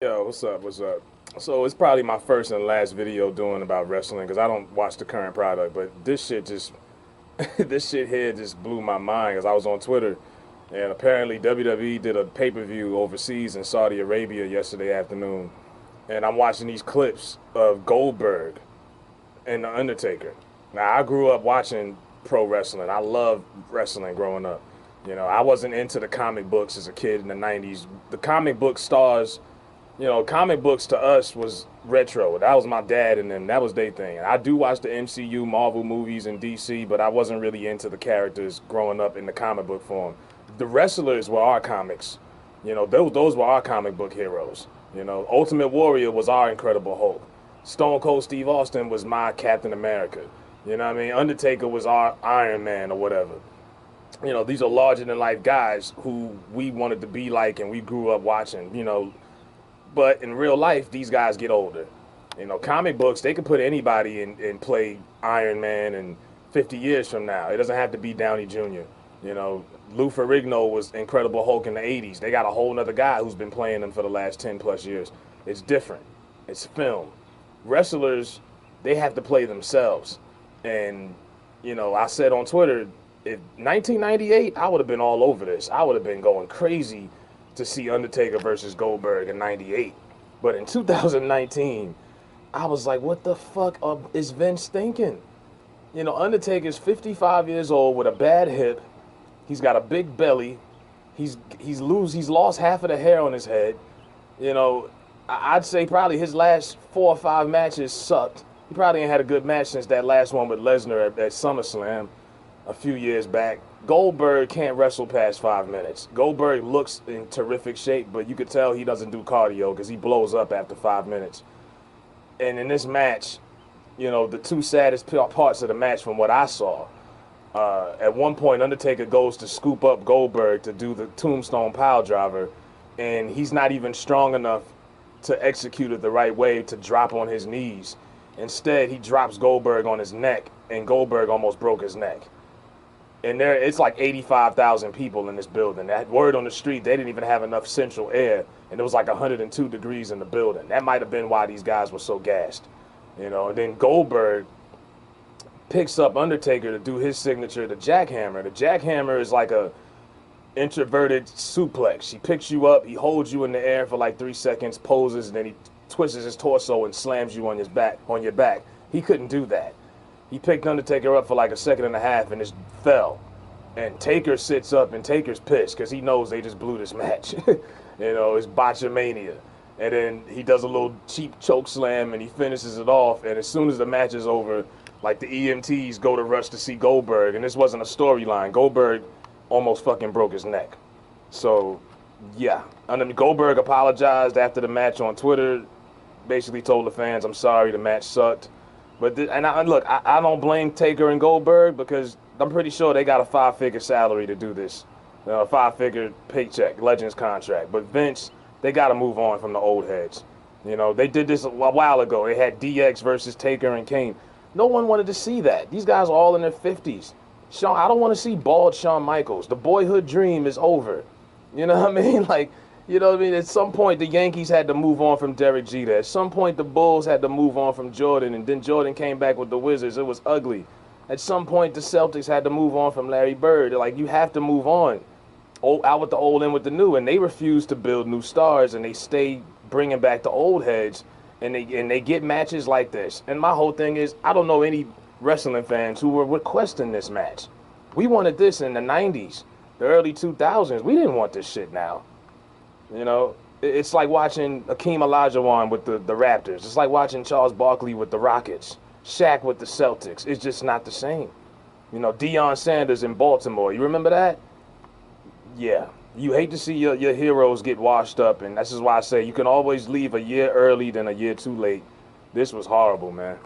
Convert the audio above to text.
Yo, what's up? What's up? So it's probably my first and last video doing about wrestling because I don't watch the current product, but this shit just this shit here just blew my mind because I was on Twitter and apparently WWE did a pay-per-view overseas in Saudi Arabia yesterday afternoon, and I'm watching these clips of Goldberg and the Undertaker. Now I grew up watching pro wrestling. I loved wrestling growing up. I wasn't into the comic books as a kid in the 90s. The comic book stars, comic books to us was retro. That was my dad and them. That was their thing. I do watch the MCU, Marvel movies, and DC, but I wasn't really into the characters growing up in the comic book form. The wrestlers were our comics. Those were our comic book heroes. Ultimate Warrior was our Incredible Hulk. Stone Cold Steve Austin was my Captain America. You know what I mean? Undertaker was our Iron Man or whatever. These are larger than life guys who we wanted to be like and we grew up watching, but in real life, these guys get older. Comic books, they could put anybody in play Iron Man and 50 years from now. It doesn't have to be Downey Jr. Lou Ferrigno was Incredible Hulk in the 80s. They got a whole nother guy who's been playing them for the last 10 plus years. It's different. It's film. Wrestlers, they have to play themselves. And, I said on Twitter, if 1998, I would have been all over this. I would have been going crazy to see Undertaker versus Goldberg in '98. But in 2019, I was like, what the fuck is Vince thinking? Undertaker's 55 years old with a bad hip. He's got a big belly. He's lost half of the hair on his head. I'd say probably his last 4 or 5 matches sucked. He probably ain't had a good match since that last one with Lesnar at SummerSlam a few years back. Goldberg can't wrestle past 5 minutes. Goldberg looks in terrific shape, but you could tell he doesn't do cardio because he blows up after 5 minutes. And in this match, the two saddest parts of the match from what I saw, at one point, Undertaker goes to scoop up Goldberg to do the tombstone pile driver, and he's not even strong enough to execute it the right way to drop on his knees. Instead, he drops Goldberg on his neck, and Goldberg almost broke his neck. And it's like 85,000 people in this building. That word on the street, they didn't even have enough central air, and it was like 102 degrees in the building. That might have been why these guys were so gassed. And then Goldberg picks up Undertaker to do his signature, the jackhammer. The jackhammer is like a introverted suplex. He picks you up, he holds you in the air for like 3 seconds, poses, and then he twists his torso and slams you on your back. He couldn't do that. He picked Undertaker up for like a second and a half and just fell. And Taker sits up and Taker's pissed because he knows they just blew this match. It's botchamania. And then he does a little cheap choke slam and he finishes it off. And as soon as the match is over, like the EMTs go to rush to see Goldberg. And this wasn't a storyline. Goldberg almost fucking broke his neck. So, yeah. And then Goldberg apologized after the match on Twitter. Basically told the fans, I'm sorry, the match sucked. But look, I don't blame Taker and Goldberg because I'm pretty sure they got a 5-figure salary to do this, a 5-figure paycheck, Legends contract. But Vince, they got to move on from the old heads. They did this a while ago. They had DX versus Taker and Kane. No one wanted to see that. These guys are all in their 50s. I don't want to see bald Shawn Michaels. The boyhood dream is over. You know what I mean? At some point, the Yankees had to move on from Derek Jeter. At some point, the Bulls had to move on from Jordan, and then Jordan came back with the Wizards. It was ugly. At some point, the Celtics had to move on from Larry Bird. You have to move on. Out with the old, in with the new. And they refuse to build new stars, and they stay bringing back the old heads, and they get matches like this. And my whole thing is, I don't know any wrestling fans who were requesting this match. We wanted this in the 90s, the early 2000s. We didn't want this shit now. It's like watching Akeem Olajuwon with the Raptors. It's like watching Charles Barkley with the Rockets, Shaq with the Celtics. It's just not the same. Deion Sanders in Baltimore. You remember that? Yeah. You hate to see your heroes get washed up, and that's just why I say you can always leave a year early than a year too late. This was horrible, man.